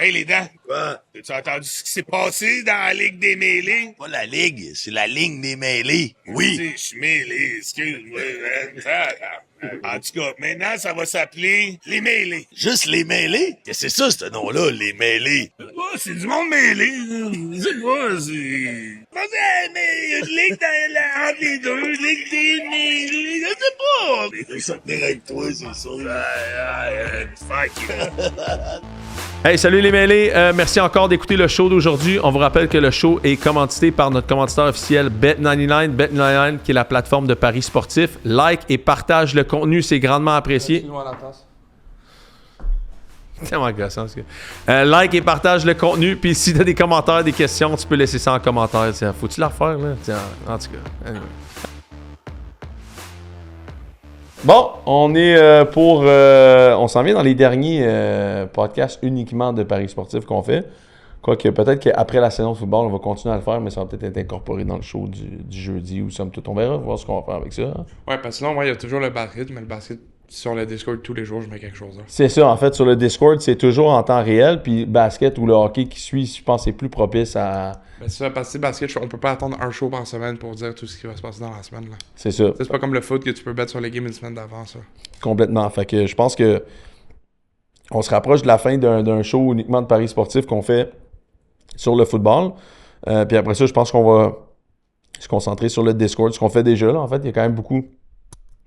Hey, les dents! Quoi? As-tu entendu ce qui s'est passé dans la Ligue des mêlés? Pas la ligue, c'est la ligne des mêlés. Oui. Je suis mêlé, excuse-moi. En tout cas, maintenant, ça va s'appeler les mêlés. Juste les mêlés? Qu'est-ce que c'est ça, ce nom-là, les mêlés? Oh, c'est du monde mêlé. C'est quoi, c'est... Mais il y a une ligue entre les deux, ligue des mêlés, je sais pas. Ça tenir avec toi, c'est ça. Fuck. Hey, salut les mêlés. Merci encore d'écouter le show d'aujourd'hui. On vous rappelle que le show est commandité par notre commanditaire officiel Bet99. Bet99 qui est la plateforme de paris sportifs. Like et partage le contenu, c'est grandement apprécié. C'est tellement gossant, ce gars. Like et partage le contenu. Puis si tu as des commentaires, des questions, tu peux laisser ça en commentaire. Tiens, faut-tu la refaire, là? Tiens, en tout cas, anyway. Bon, on est on s'en vient dans les derniers podcasts uniquement de paris sportifs qu'on fait. Quoique peut-être qu'après la saison de football, on va continuer à le faire, mais ça va peut-être être incorporé dans le show du jeudi ou somme toute. On verra, voir ce qu'on va faire avec ça. Hein. Ouais, parce que sinon, il y a toujours le basket, mais le basket, sur le Discord, tous les jours, je mets quelque chose. Hein. C'est ça, en fait, sur le Discord, c'est toujours en temps réel, puis basket ou le hockey qui suit, je pense, c'est plus propice à... Ben, c'est ça, parce que basket, on peut pas attendre un show par semaine pour dire tout ce qui va se passer dans la semaine. Là. C'est ça. C'est pas comme le foot que tu peux battre sur les games une semaine d'avant, ça. Complètement. Fait que je pense que on se rapproche de la fin d'un show uniquement de paris sportifs qu'on fait sur le football. Puis après ça, je pense qu'on va se concentrer sur le Discord, ce qu'on fait déjà. Là. En fait, il y a quand même beaucoup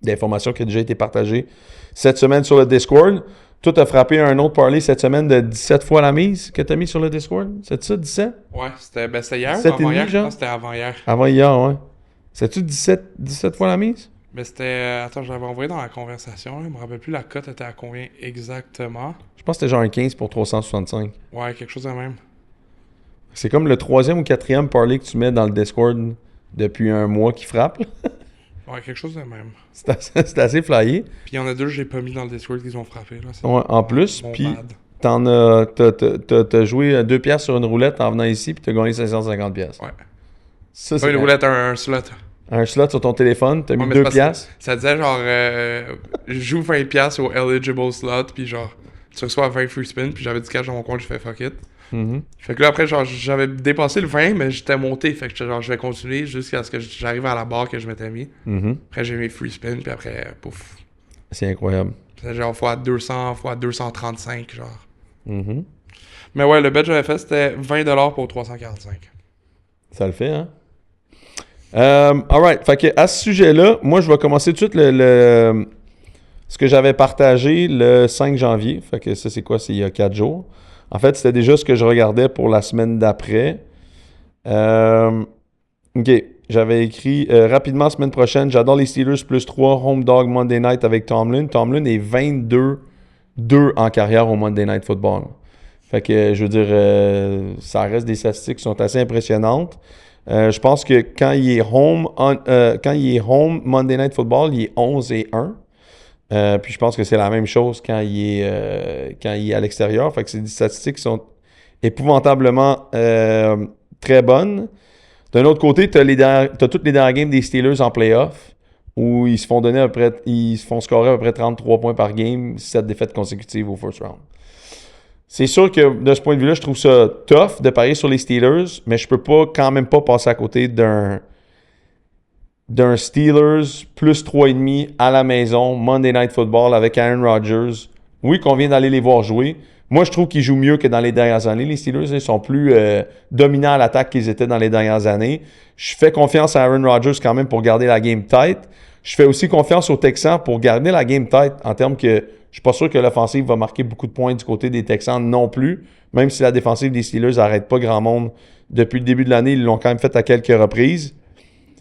d'informations qui ont déjà été partagées cette semaine sur le Discord. Toi, tu as frappé un autre parlay cette semaine de 17 fois la mise que tu as mis sur le Discord. C'est ça, 17? Ouais, c'était hier 17 ou avant-hier? genre? Non, c'était avant-hier. Avant-hier, ouais. C'est-tu 17 fois la mise? Mais c'était... Attends, je l'avais envoyé dans la conversation. Là. Je me rappelle plus la cote était à combien exactement. Je pense que c'était genre un 15 pour 365. Ouais, quelque chose de même. C'est comme le 3e ou 4e parlay que tu mets dans le Discord depuis un mois qui frappe. Ouais, quelque chose de même. C'est assez flyé. Puis il y en a deux que j'ai pas mis dans le Discord qu'ils ont frappé. Là. Ouais, en plus, bon puis bad. t'as joué 2 piastres sur une roulette en venant ici, puis t'as gagné 550 piastres. Ouais. Ça, Pas une roulette, un slot. Un slot sur ton téléphone, t'as mis mais 2 piastres. Ça disait genre, joue 20 piastres au eligible slot, puis genre, tu reçois 20 free spin, puis j'avais du cash dans mon compte, j'ai fait fuck it. Mm-hmm. Fait que là, après, genre, j'avais dépassé le 20, mais j'étais monté, fait que j'étais genre, je vais continuer jusqu'à ce que j'arrive à la barre que je m'étais mis. Mm-hmm. Après, j'ai mes free spin, puis après, pouf. C'est incroyable. C'était genre fois 200, fois 235, genre. Mm-hmm. Mais ouais, le bet que j'avais fait, c'était 20$ pour 345. Ça le fait, hein? Alright. Fait que à ce sujet-là, moi, je vais commencer tout de suite ce que j'avais partagé le 5 janvier. Fait que ça, c'est quoi? C'est il y a 4 jours. En fait, c'était déjà ce que je regardais pour la semaine d'après. OK. J'avais écrit rapidement semaine prochaine, j'adore les Steelers plus 3, home dog Monday night avec Tomlin. Tomlin est 22-2 en carrière au Monday Night Football. Fait que, je veux dire, ça reste des statistiques qui sont assez impressionnantes. Je pense que quand il est home Monday Night Football, il est 11-1. Puis je pense que c'est la même chose quand il est à l'extérieur. Fait que c'est des statistiques qui sont épouvantablement très bonnes. D'un autre côté, t'as toutes les dernières games des Steelers en playoff où ils se font scorer à peu près 33 points par game, 7 défaites consécutives au first round. C'est sûr que de ce point de vue-là, je trouve ça tough de parier sur les Steelers, mais je peux quand même pas passer à côté d'un Steelers plus 3,5 à la maison, Monday Night Football avec Aaron Rodgers. Oui, qu'on vient d'aller les voir jouer. Moi, je trouve qu'ils jouent mieux que dans les dernières années. Les Steelers, ils sont plus dominants à l'attaque qu'ils étaient dans les dernières années. Je fais confiance à Aaron Rodgers quand même pour garder la game tight. Je fais aussi confiance aux Texans pour garder la game tight en termes que je suis pas sûr que l'offensive va marquer beaucoup de points du côté des Texans non plus. Même si la défensive des Steelers n'arrête pas grand monde depuis le début de l'année, ils l'ont quand même fait à quelques reprises.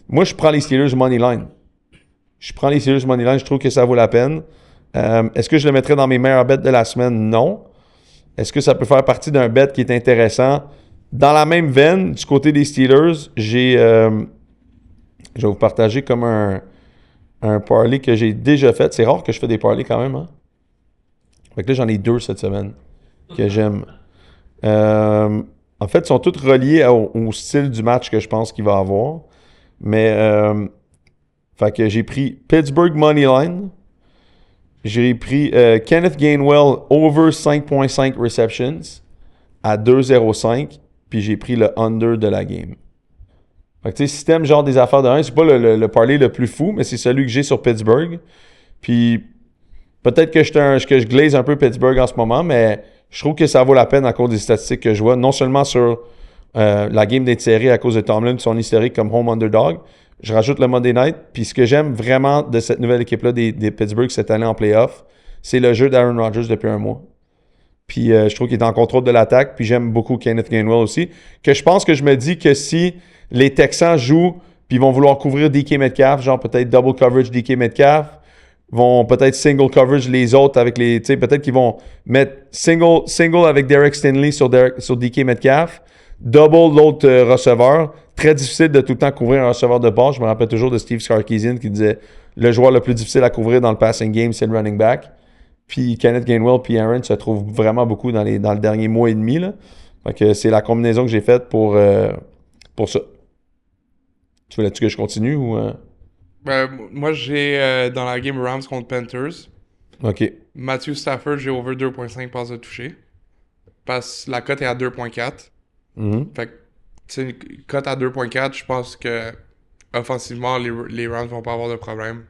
Moi, je prends les Steelers money line. Je trouve que ça vaut la peine. Est-ce que je le mettrais dans mes meilleurs bets de la semaine? Non. Est-ce que ça peut faire partie d'un bet qui est intéressant? Dans la même veine, du côté des Steelers, je vais vous partager comme un parlay que j'ai déjà fait. C'est rare que je fais des parlays quand même. Hein? Fait que là, j'en ai 2 cette semaine que j'aime. En fait, ils sont tous reliés au style du match que je pense qu'il va avoir. Mais, fait que j'ai pris Pittsburgh Moneyline. J'ai pris Kenneth Gainwell over 5.5 receptions. à 2,05, puis j'ai pris le under de la game. Fait que tu sais, si t'aimes genre des affaires de 1, c'est pas le parlay le plus fou, mais c'est celui que j'ai sur Pittsburgh. Puis peut-être que je glaze un peu Pittsburgh en ce moment, mais je trouve que ça vaut la peine à cause des statistiques que je vois, non seulement sur la game d'être serrée à cause de Tomlin et son historique comme home underdog. Je rajoute le Monday Night. Puis ce que j'aime vraiment de cette nouvelle équipe-là des Pittsburgh cette année en playoff, c'est le jeu d'Aaron Rodgers depuis un mois. Puis je trouve qu'il est en contrôle de l'attaque. Puis j'aime beaucoup Kenneth Gainwell aussi. Que je pense que je me dis que si les Texans jouent puis ils vont vouloir couvrir DK Metcalf, genre peut-être double coverage DK Metcalf, vont peut-être single coverage les autres avec les... Tu sais, peut-être qu'ils vont mettre single avec Derek Stingley sur DK Metcalf, double l'autre receveur. Très difficile de tout le temps couvrir un receveur de base. Je me rappelle toujours de Steve Sarkisian qui disait le joueur le plus difficile à couvrir dans le passing game, c'est le running back. Puis Kenneth Gainwell puis Aaron se trouvent vraiment beaucoup dans le dernier mois et demi. Là. Fait que c'est la combinaison que j'ai faite pour ça. Tu voulais-tu que je continue ou... Moi, j'ai dans la game Rams contre Panthers. OK. Matthew Stafford, j'ai over 2.5 passes de toucher. Parce que la cote est à 2.4. Fait que, tu sais, une cote à 2.4, je pense que offensivement, les Rams vont pas avoir de problème.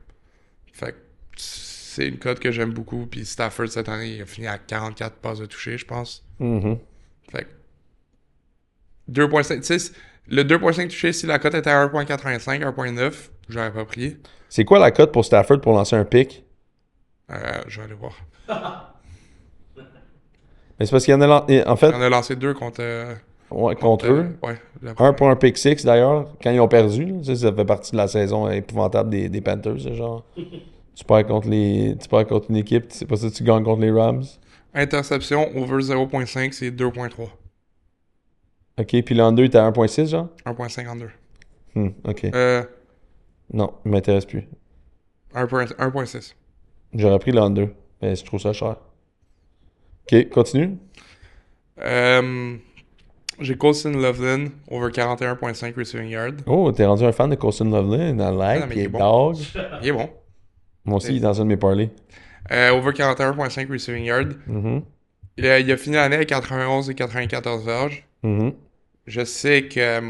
Fait que c'est une cote que j'aime beaucoup. Puis Stafford, cette année, il a fini à 44 passes de toucher, je pense. Fait que 2.5, tu sais, le 2.5 touché, si la cote était à 1.85, 1.9, j'aurais pas pris. C'est quoi la cote pour Stafford pour lancer un pick? Je vais aller voir. Mais c'est parce qu'il y en a... En fait... Il en a lancé 2 contre eux. Ouais. Un pour un pick six, d'ailleurs, quand ils ont perdu. Là. Tu sais, ça fait partie de la saison épouvantable des Panthers. Genre, tu perds contre une équipe, c'est pas ça que tu gagnes contre les Rams. Interception, over 0.5, c'est 2.3. OK, puis l'an 2 était à 1.6, genre? 1.52. OK. Non, il m'intéresse plus. 1.6. J'aurais pris l'an 2, mais je trouve ça cher. OK, continue. J'ai Colston Loveland, over 41.5 receiving yard. Oh, t'es rendu un fan de Colston Loveland, I like, mais il il est est bon. dog. Il est bon. Moi aussi, il est dans un de mes parlays. Over 41.5 receiving yard. Il a fini l'année avec 91 et 94 verges. Je sais que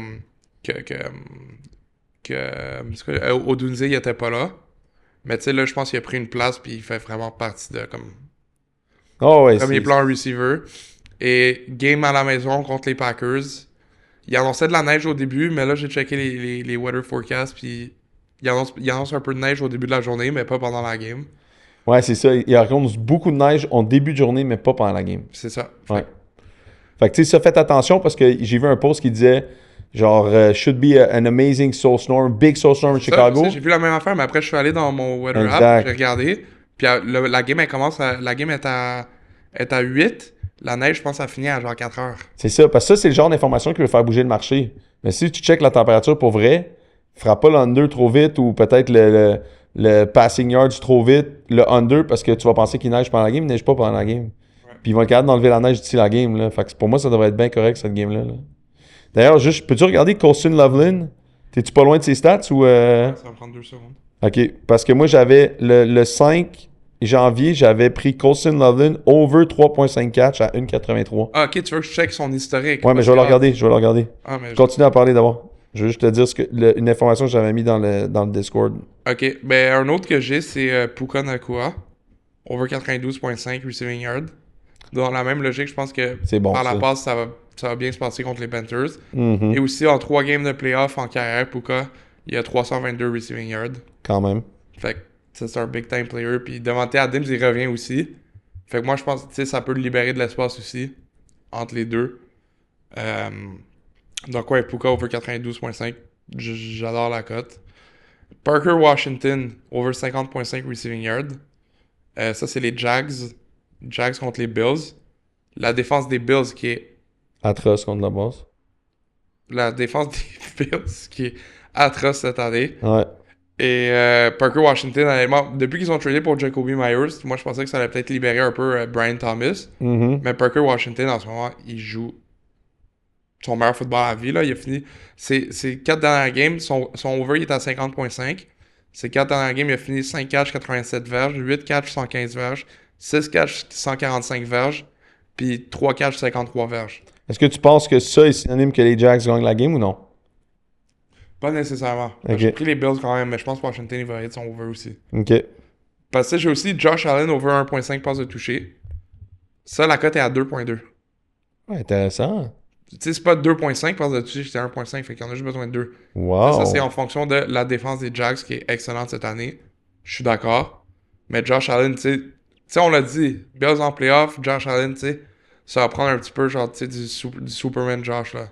Odunze, il était pas là. Mais tu sais, là, je pense qu'il a pris une place puis il fait vraiment partie de comme premier plan receiver. Et game à la maison contre les Packers. Il annonçait de la neige au début, mais là, j'ai checké les weather forecasts puis il annonce un peu de neige au début de la journée, mais pas pendant la game. Ouais, c'est ça. Il annonce beaucoup de neige en début de journée, mais pas pendant la game. C'est ça. Ouais. Fait que tu sais, ça, faites attention parce que j'ai vu un post qui disait genre should be an amazing snowstorm, big snowstorm in Chicago. Ça, j'ai vu la même affaire, mais après je suis allé dans mon weather Exact. app, j'ai regardé, puis la game la game est à 8, la neige je pense a fini à genre 4 heures. C'est ça, parce que ça c'est le genre d'information qui veut faire bouger le marché. Mais si tu checkes la température pour vrai, fera pas l'under trop vite ou peut-être le passing yards trop vite, le under parce que tu vas penser qu'il neige pendant la game, il neige pas pendant la game. Puis ils vont être capables d'enlever la neige d'ici la game. Là. Fait que pour moi, ça devrait être bien correct, cette game-là. Là. D'ailleurs, juste, peux-tu regarder Colston Loveland? T'es-tu pas loin de ses stats ou... Ça va prendre 2 secondes. OK. Parce que moi, j'avais le 5 janvier, j'avais pris Colston Loveland over 3.5 catch à 1.83. Ah, OK, tu veux que je check son historique? Ouais, mais je vais le regarder. Ah, mais Continue à parler d'abord. Je veux juste te dire une information que j'avais mis dans le Discord. OK. Ben, un autre que j'ai, c'est Puka Nacua. Over 92.5 receiving yard. Dans la même logique, je pense que Bon, par la ça. passe, ça va bien se passer contre les Panthers. Et aussi, en 3 games de playoff en carrière, Puka, il a 322 receiving yards. Quand même. Fait que ça, c'est un big time player. Puis Devante Adams, il revient aussi. Fait que moi, je pense que ça peut libérer de l'espace aussi entre les deux. Donc ouais, Puka over 92.5. J'adore la cote. Parker Washington, over 50.5 receiving yard. Ça, c'est les Jags. Jags contre les Bills. La défense des Bills qui est... Atroce contre la base. La défense des Bills qui est atroce cette année. Ouais. Et Parker Washington, honnêtement, depuis qu'ils ont tradé pour Jacoby Myers, moi je pensais que ça allait peut-être libérer un peu Brian Thomas. Mais Parker Washington, en ce moment, il joue son meilleur football à la vie. Là. Il a fini... Ses 4 dernières games, son over il est à 50.5. Ses 4 dernières games, il a fini 5 catches, 87 verges, 8 catches, 115 verges, 6 catches, 145 verges, puis 3 catches, 53 verges. Est-ce que tu penses que ça est synonyme que les Jags gagnent la game ou non? Pas nécessairement. Ok. J'ai pris les Bills quand même, mais je pense que Washington, il va être son over aussi. OK. Parce que j'ai aussi Josh Allen over 1.5 passes de toucher. Ça, la cote est à 2.2. Ouais, intéressant. Tu sais, c'est pas 2.5 passes de toucher, c'est 1.5, fait qu'il y en a juste besoin de 2. Wow. Ça, c'est en fonction de la défense des Jags qui est excellente cette année. Je suis d'accord. Mais Josh Allen, tu sais, on l'a dit, Bills en playoff, Josh Allen, tu sais, ça va prendre un petit peu, genre, tu sais, du Superman Josh, là.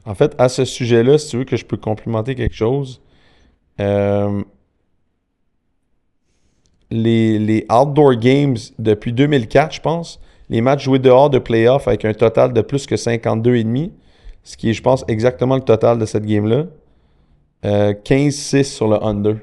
En fait, à ce sujet-là, si tu veux que je peux complimenter quelque chose, les outdoor games depuis 2004, je pense, les matchs joués dehors de playoff avec un total de plus que 52,5, ce qui est, je pense, exactement le total de cette game-là. 15-6 sur le under.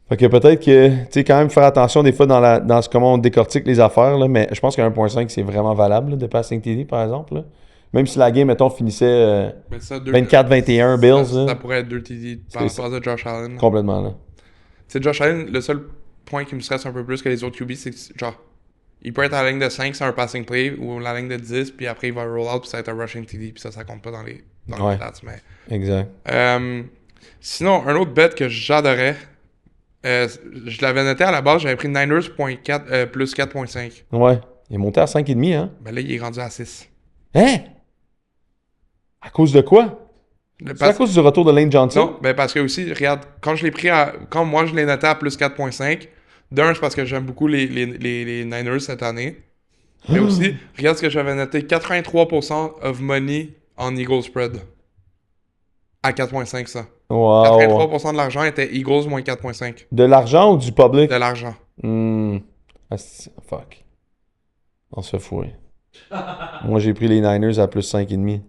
Fait que peut-être que, tu sais, quand même faire attention des fois dans comment on décortique les affaires, là, mais je pense que 1.5 c'est vraiment valable là, de passing TD par exemple. Là. Même si la game, mettons, finissait Mais ça, 24-21 Bills. Ça là, pourrait être 2 TD par rapport à Josh Allen. Tu complètement. Là. sais, Josh Allen, le seul point qui me stresse un peu plus que les autres QB, c'est que, genre, il peut être à la ligne de 5 sur un passing play ou la ligne de 10, puis après il va roll out, puis ça va être un rushing TD, puis ça compte pas dans les Ouais. stats. Mais... Exact. Sinon, un autre bet que j'adorais, je l'avais noté à la base, j'avais pris Niners plus 4.5. Ouais. Il est monté à 5,5, hein? Ben là, il est rendu à 6. Hein? À cause de quoi? C'est à cause du retour de Lane Johnson? Non, ben parce que aussi, regarde, quand je l'ai pris quand moi je l'ai noté à plus 4.5, d'un, c'est parce que j'aime beaucoup les Niners cette année. Mais aussi, regarde ce que j'avais noté, 83% of money en Eagles spread. À 4.5 ça. Wow. 83% de l'argent était Eagles moins 4.5. De l'argent ou du public? De l'argent. Fuck. On se fait fourrer. Moi, j'ai pris les Niners à plus 5,5.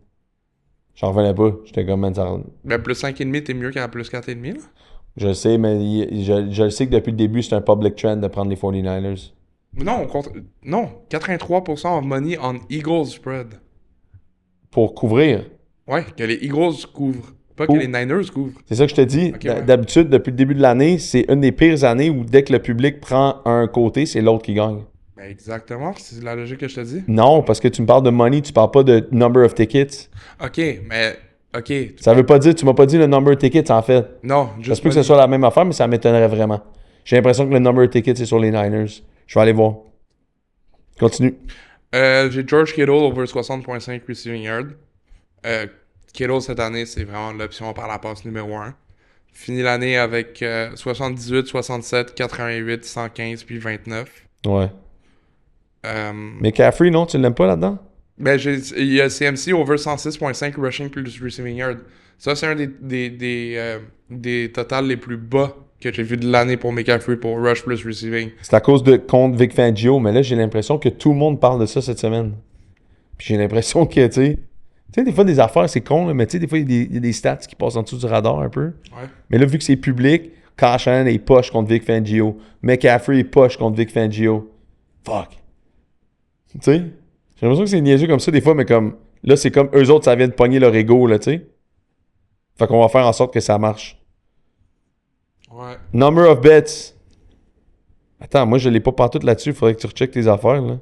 J'en revenais pas. J'étais comme, man, ça... Ben plus 5,5, t'es mieux qu'à plus 4,5 là. Je le sais, mais je le sais que depuis le début, c'est un public trend de prendre les 49ers. Non, non, 83% of money on Eagles spread. Pour couvrir. Ouais, que les Eagles couvrent. Pas que les Niners couvrent. C'est ça que je te dis. Ok, ouais. D'habitude, depuis le début de l'année, c'est une des pires années où dès que le public prend un côté, c'est l'autre qui gagne. Ben exactement, c'est la logique que je te dis. Non, parce que tu me parles de money, tu parles pas de number of tickets. Ok, mais... Ok. Ça veut pas dire, tu m'as pas dit le number of tickets en fait. Non, Ça juste se peut que ce soit la même affaire, mais ça m'étonnerait vraiment. J'ai l'impression que le number of tickets est sur les Niners. Je vais aller voir. Continue. J'ai George Kittle over 60.5 receiving yard. Kittle cette année, c'est vraiment l'option par la passe numéro 1. Fini l'année avec 78, 67, 88, 115 puis 29. Ouais. Mais Caffrey, non, tu l'aimes pas là-dedans? Ben, il y a CMC over 106.5 rushing plus receiving yard. Ça, c'est un des totals les plus bas que j'ai vu de l'année pour McCaffrey pour rush plus receiving. C'est à cause de contre Vic Fangio, mais là, j'ai l'impression que tout le monde parle de ça cette semaine. Puis j'ai l'impression que, tu sais, des fois, des affaires, c'est con, là, mais tu sais, des fois, il y a des stats qui passent en dessous du radar un peu. Ouais. Mais là, vu que c'est public, Kyle Allen est poche contre Vic Fangio. McCaffrey est poche contre Vic Fangio. Fuck. Tu sais? J'ai l'impression que c'est niaiseux comme ça des fois, mais comme... Là, c'est comme eux autres, ça vient de pogner leur ego, là, tu sais? Fait qu'on va faire en sorte que ça marche. Ouais. Number of bets. Attends, moi, je l'ai pas partout là-dessus. Faudrait que tu recheckes tes affaires, là.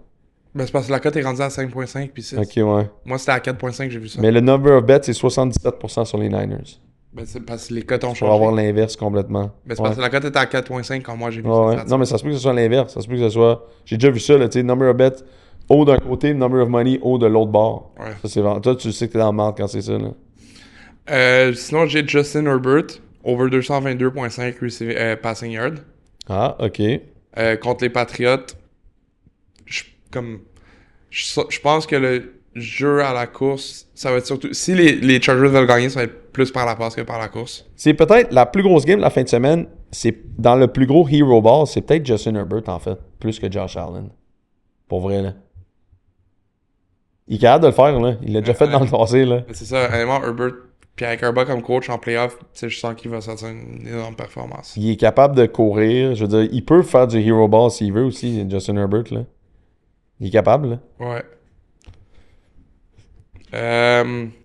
Ben, c'est parce que la cote est rendue à 5.5 puis 6. Ok, ouais. Moi, c'était à 4.5 j'ai vu ça. Mais le number of bets, c'est 77% sur les Niners. Ben, c'est parce que les cotes ont Pour changé. avoir l'inverse complètement. Ben, c'est parce que la cote était à 4.5 quand moi j'ai vu Ouais, ouais. ça. Non, mais ça se peut que ce soit l'inverse. Ça se peut que ce soit... J'ai déjà vu ça, là, tu sais, number of bets haut d'un côté, number of money haut de l'autre bord. Ouais. Ça, c'est vraiment... Toi, tu sais que t'es dans le marde quand c'est ça, là. Sinon, j'ai Justin Herbert, over 222.5 passing yard. Ah, OK. Contre les Patriots, je pense que le jeu à la course, ça va être surtout... Si les Chargers veulent gagner, ça va être plus par la passe que par la course. C'est peut-être la plus grosse game de la fin de semaine. C'est dans le plus gros Hero Ball, c'est peut-être Justin Herbert, en fait, plus que Josh Allen. Pour vrai, là. Il est capable de le faire, là. Il l'a déjà fait dans le passé, là. C'est ça, honnêtement, Herbert, puis avec Herbert comme coach en playoff, je sens qu'il va sortir une énorme performance. Il est capable de courir. Je veux dire, il peut faire du Hero Ball s'il veut aussi, Justin Herbert, là. Il est capable, là. Ouais.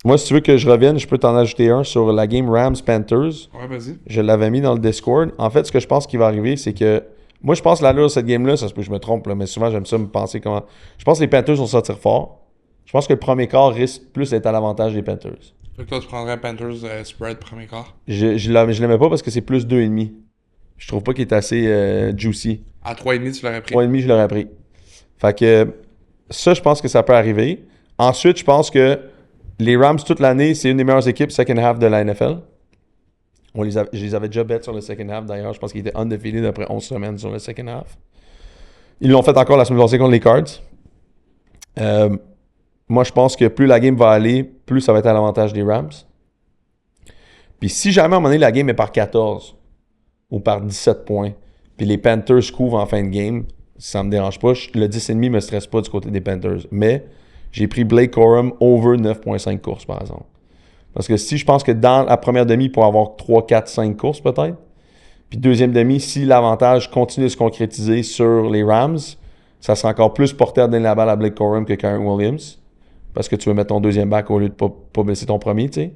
Moi, si tu veux que je revienne, je peux t'en ajouter un sur la game Rams-Panthers. Ouais, vas-y. Je l'avais mis dans le Discord. En fait, ce que je pense qui va arriver, c'est que Moi, je pense que l'allure de cette game-là, ça se peut que je me trompe, là, mais souvent, j'aime ça me penser comment... Je pense que les Panthers vont sortir fort. Je pense que le premier quart risque plus d'être à l'avantage des Panthers. Fait que toi, tu prendrais Panthers spread premier quart. Je l'aimais pas parce que c'est plus 2,5. Je trouve pas qu'il est assez juicy. À 3,5, tu l'aurais pris. 3,5, je l'aurais pris. Fait que ça, je pense que ça peut arriver. Ensuite, je pense que les Rams, toute l'année, c'est une des meilleures équipes second half de la NFL. Je les avais déjà bet sur le second half, d'ailleurs. Je pense qu'ils étaient undefeated après 11 semaines sur le second half. Ils l'ont fait encore la semaine passée contre les Cards. Moi, je pense que plus la game va aller, plus ça va être à l'avantage des Rams. Puis si jamais à un moment donné, la game est par 14 ou par 17 points, puis les Panthers couvrent en fin de game, ça me dérange pas. Le 10,5 me stresse pas du côté des Panthers. Mais j'ai pris Blake Corum over 9,5 courses, par exemple. Parce que si je pense que dans la première demi, il pourrait avoir 3, 4, 5 courses peut-être. Puis deuxième demi, si l'avantage continue de se concrétiser sur les Rams, ça sera encore plus porté à donner la balle à Blake Corum que Kyren Williams. Parce que tu veux mettre ton deuxième back au lieu de pas blesser ton premier, tu sais.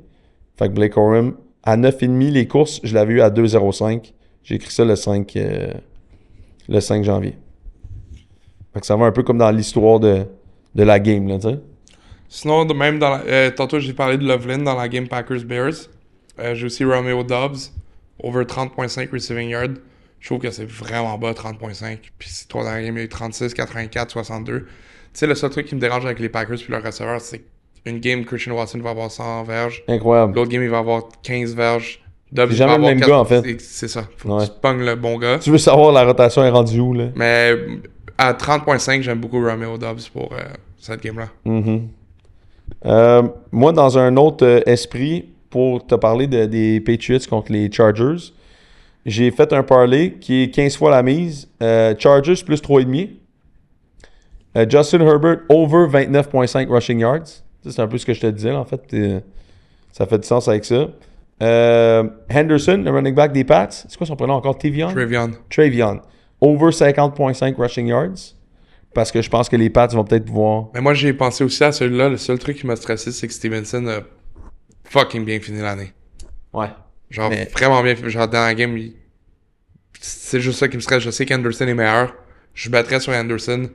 Fait que Blake Corum, à 9,5 les courses, je l'avais eu à 2,05. J'ai écrit ça le 5 janvier. Fait que ça va un peu comme dans l'histoire de la game, là, tu sais. Sinon, même dans tantôt, j'ai parlé de Loveland dans la game Packers-Bears. J'ai aussi Romeo Dobbs, over 30.5 receiving yard. Je trouve que c'est vraiment bas, 30.5. Puis si toi, dans la game, il y a eu 36, 84, 62. Tu sais, le seul truc qui me dérange avec les Packers puis leurs receveurs, c'est qu'une game, Christian Watson va avoir 100 verges. Incroyable. L'autre game, il va avoir 15 verges. Dobbs, C'est jamais le même gars, en fait. C'est ça. Faut que tu pognes le bon gars. Tu veux savoir la rotation est rendue où, là? Mais à 30.5, j'aime beaucoup Romeo Dobbs pour cette game-là. Moi, dans un autre esprit, pour te parler des Patriots contre les Chargers, j'ai fait un parlay qui est 15 fois la mise. Chargers plus 3,5. Justin Herbert over 29.5 rushing yards. Ça, c'est un peu ce que je te disais, là, en fait. Ça fait du sens avec ça. Henderson, le running back des Pats. C'est quoi son prénom encore? Travion. Over 50.5 rushing yards. Parce que je pense que les Pats vont peut-être pouvoir... Mais moi, j'ai pensé aussi à celui-là. Le seul truc qui m'a stressé, c'est que Stevenson a fucking bien fini l'année. Ouais. Genre, vraiment bien. Genre, dans la game, c'est juste ça qui me stresse. Je sais qu'Henderson est meilleur. Je battrais sur Henderson.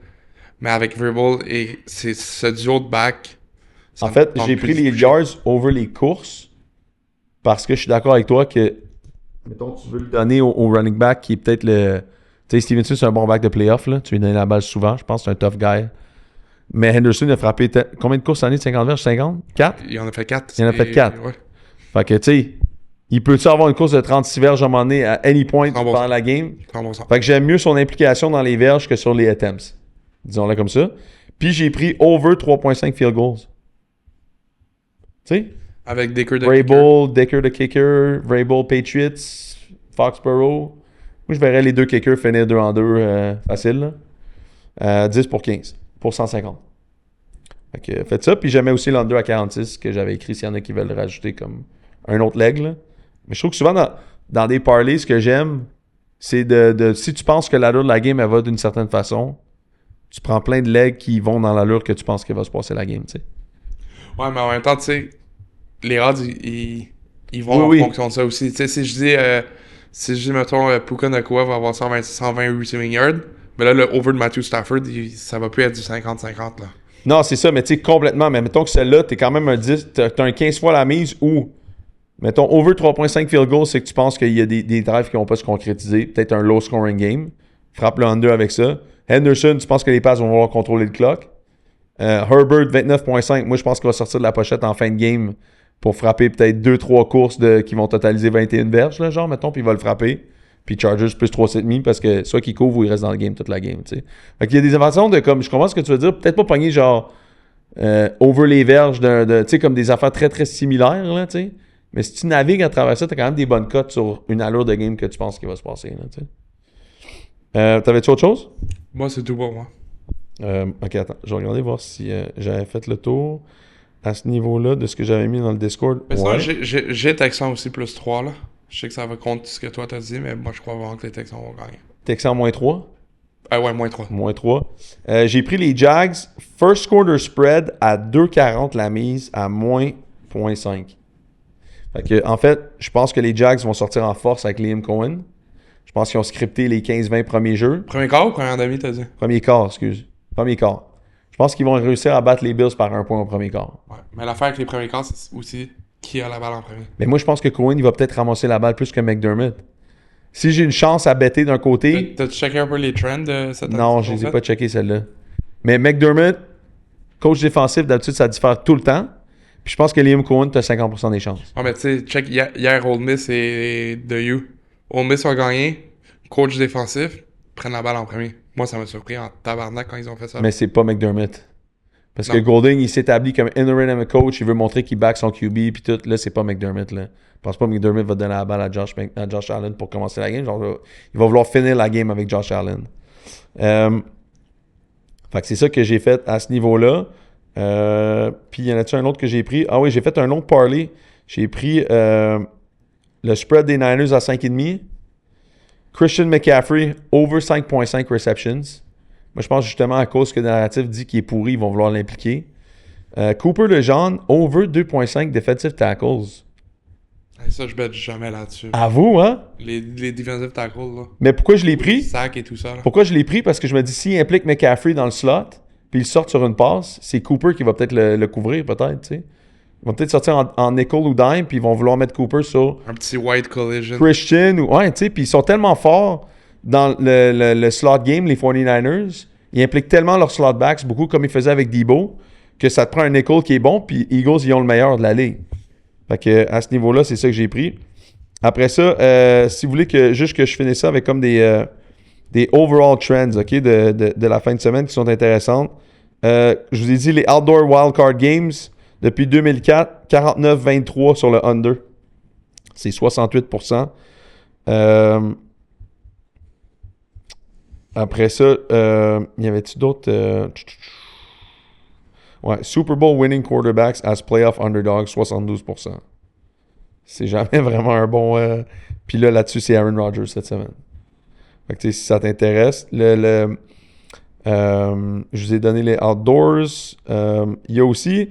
Mais avec Verbal et c'est ce duo de back... En fait, j'ai pris les yards over les courses parce que je suis d'accord avec toi que, mettons, tu veux le donner au running back qui est peut-être le... Tu sais, Stevenson, c'est un bon back de playoff, là. Tu lui donnes la balle souvent, je pense, c'est un tough guy. Mais Henderson a frappé... Combien de courses cette année de 50 verges? 50? 4? Il en a fait 4. Il en a fait 4. Ouais. Fait que, tu sais, il peut-tu avoir une course de 36 verges à un moment donné à any point pendant la game? Fait que j'aime mieux son implication dans les verges que sur les attempts. Disons-le comme ça. Puis j'ai pris over 3.5 field goals. Tu sais? Avec Decker de Vrabel, Decker de kicker, Vrabel Patriots, Foxborough. Moi, je verrais les deux kickers finir 2 en 2 facile. 10 pour 15, pour 150. Fait que faites ça. Puis j'aimais aussi l'under à 46 que j'avais écrit s'il y en a qui veulent le rajouter comme un autre leg. Là. Mais je trouve que souvent dans des parlays, ce que j'aime, c'est de si tu penses que l'allure de la game, elle va d'une certaine façon, tu prends plein de legs qui vont dans l'allure que tu penses qu'elle va se passer la game, tu sais. Ouais, mais en même temps, tu sais, les odds, ils vont en fonction de ça aussi. Tu sais, si je dis, mettons, Puka Nacua va avoir 120 receiving yards, mais là, le over de Matthew Stafford, ça va plus être du 50-50, là. Non, c'est ça, mais tu sais, complètement. Mais mettons que celle-là, t'es quand même un 10, t'as un 15 fois la mise ou, mettons, over 3.5 field goals, c'est que tu penses qu'il y a des drives qui vont pas se concrétiser. Peut-être un low scoring game. Frappe le under avec ça. Henderson, tu penses que les passes vont vouloir contrôler le clock. Herbert, 29.5. Moi, je pense qu'il va sortir de la pochette en fin de game pour frapper peut-être 2-3 courses qui vont totaliser 21 verges, là, genre, mettons, puis il va le frapper. Puis Chargers plus 3,5 parce que soit qu'il couvre ou il reste dans le game toute la game, tu sais. Fait qu'il y a des inventions de comme, je comprends ce que tu veux dire, peut-être pas pogner genre over les verges tu sais, comme des affaires très très similaires, là, tu sais. Mais si tu navigues à travers ça, t'as quand même des bonnes cotes sur une allure de game que tu penses qu'il va se passer, là, tu sais. T'avais-tu autre chose? Moi, c'est tout pour moi. Ok, attends. Je vais regarder voir si j'avais fait le tour à ce niveau-là de ce que j'avais mis dans le Discord. Mais sinon, j'ai Texans aussi plus 3, là. Je sais que ça va contre ce que toi t'as dit, mais moi, je crois vraiment que les Texans vont gagner. Texans moins 3? Ah ouais, moins 3. Moins 3. J'ai pris les Jags. First quarter spread à 2,40 la mise à moins 0.5. Fait que, en fait, je pense que les Jags vont sortir en force avec Liam Cohen. Je pense qu'ils ont scripté les 15-20 premiers jeux. Premier quart ou première demi, t'as dit? Premier quart, excuse. Premier quart. Je pense qu'ils vont réussir à battre les Bills par 1 point au premier quart. Ouais. Mais l'affaire avec les premiers quarts, c'est aussi qui a la balle en premier. Mais moi, je pense que Cohen, il va peut-être ramasser la balle plus que McDermott. Si j'ai une chance à better d'un côté... T'as-tu checké un peu les trends de cette année? Non, je les ai pas checkés, celle-là. Mais McDermott, coach défensif, d'habitude, ça diffère tout le temps. Puis je pense que Liam Cohen, t'as 50% des chances. Ouais, mais tu sais, check hier, Ole Miss et DU. Ole Miss ont gagné. Coach défensif, prennent la balle en premier. Moi, ça m'a surpris en tabarnak quand ils ont fait ça. Mais c'est pas McDermott. Parce Non. que Golding, il s'établit comme interim coach, il veut montrer qu'il back son QB, puis tout. Là, c'est pas McDermott, là. Je pense pas que McDermott va donner la balle à Josh Allen pour commencer la game. Genre, il va vouloir finir la game avec Josh Allen. Fait que c'est ça que j'ai fait à ce niveau-là. Puis, y en a-tu un autre que j'ai pris? Ah oui, j'ai fait un autre parlay. J'ai pris le spread des Niners à 5,5. Christian McCaffrey, over 5.5 receptions. Moi, je pense justement à cause que le narratif dit qu'il est pourri, ils vont vouloir l'impliquer. Cooper DeJean, over 2.5 defensive tackles. Et ça, je bête jamais là-dessus. À vous, hein? Les defensive tackles, là. Mais pourquoi je l'ai Les pris? sacs et tout ça, là. Pourquoi je l'ai pris? Parce que je me dis, s'il implique McCaffrey dans le slot, puis il sort sur une passe, c'est Cooper qui va peut-être le couvrir, peut-être, tu sais. Ils vont peut-être sortir en nickel ou dime, puis ils vont vouloir mettre Cooper sur Un petit white collision. Christian. Ouais, tu sais, puis ils sont tellement forts dans le slot game, les 49ers. Ils impliquent tellement leurs slot backs, beaucoup comme ils faisaient avec Debo, que ça te prend un nickel qui est bon, puis Eagles, ils ont le meilleur de la ligue. Fait que à ce niveau-là, c'est ça que j'ai pris. Après ça, si vous voulez que juste que je finisse ça avec comme des overall trends, OK, de la fin de semaine qui sont intéressantes. Je vous ai dit les Outdoor Wildcard Games, depuis 2004, 49-23 sur le under. C'est 68%. Après ça, y avait-tu d'autres... Ouais, Super Bowl winning quarterbacks as playoff underdogs, 72%. C'est jamais vraiment un bon... Puis là-dessus, c'est Aaron Rodgers cette semaine. Fait que, si ça t'intéresse, je vous ai donné les outdoors. Il y a aussi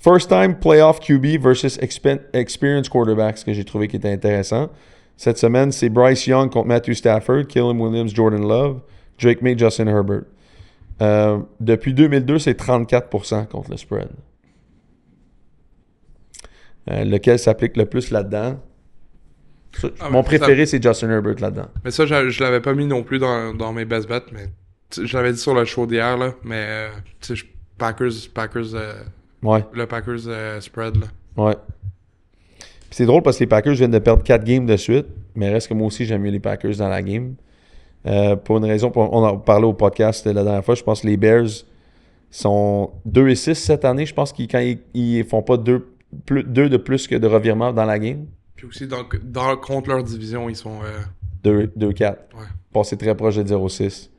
first time playoff QB versus experienced quarterbacks que j'ai trouvé qui était intéressant. Cette semaine, c'est Bryce Young contre Matthew Stafford, Caleb Williams, Jordan Love, Drake May, Justin Herbert. Depuis 2002, c'est 34% contre le spread. Lequel s'applique le plus là-dedans? Mon préféré, c'est Justin Herbert là-dedans. Mais ça, je l'avais pas mis non plus dans mes best bets, mais je l'avais dit sur le show d'hier, là, mais tu sais, Packers Ouais. le Packers spread, là. Ouais. Puis c'est drôle parce que les Packers viennent de perdre 4 games de suite, mais reste que moi aussi, j'aime mieux les Packers dans la game. Pour une raison, on en parlait au podcast la dernière fois, je pense que les Bears sont 2-6 cette année. Je pense quand ils font pas 2 de plus que de revirements dans la game. Puis aussi, contre leur division, ils sont... 2-4. Ouais. Passé très proche de 0-6.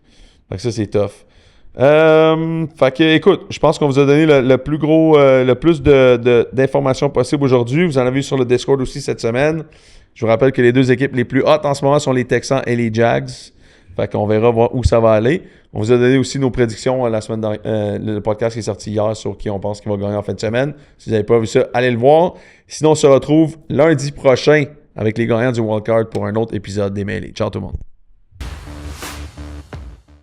Fait que ça, c'est tough. Fait que, écoute, je pense qu'on vous a donné le plus d'informations possible aujourd'hui. Vous en avez vu sur le Discord aussi cette semaine. Je vous rappelle que les deux équipes les plus hautes en ce moment sont les Texans et les Jags. Fait qu'on verra voir où ça va aller. On vous a donné aussi nos prédictions la semaine dernière. Le podcast qui est sorti hier sur qui on pense qu'il va gagner en fin de semaine. Si vous n'avez pas vu ça, allez le voir. Sinon, on se retrouve lundi prochain avec les gagnants du Wildcard pour un autre épisode des Mêlés. Ciao tout le monde.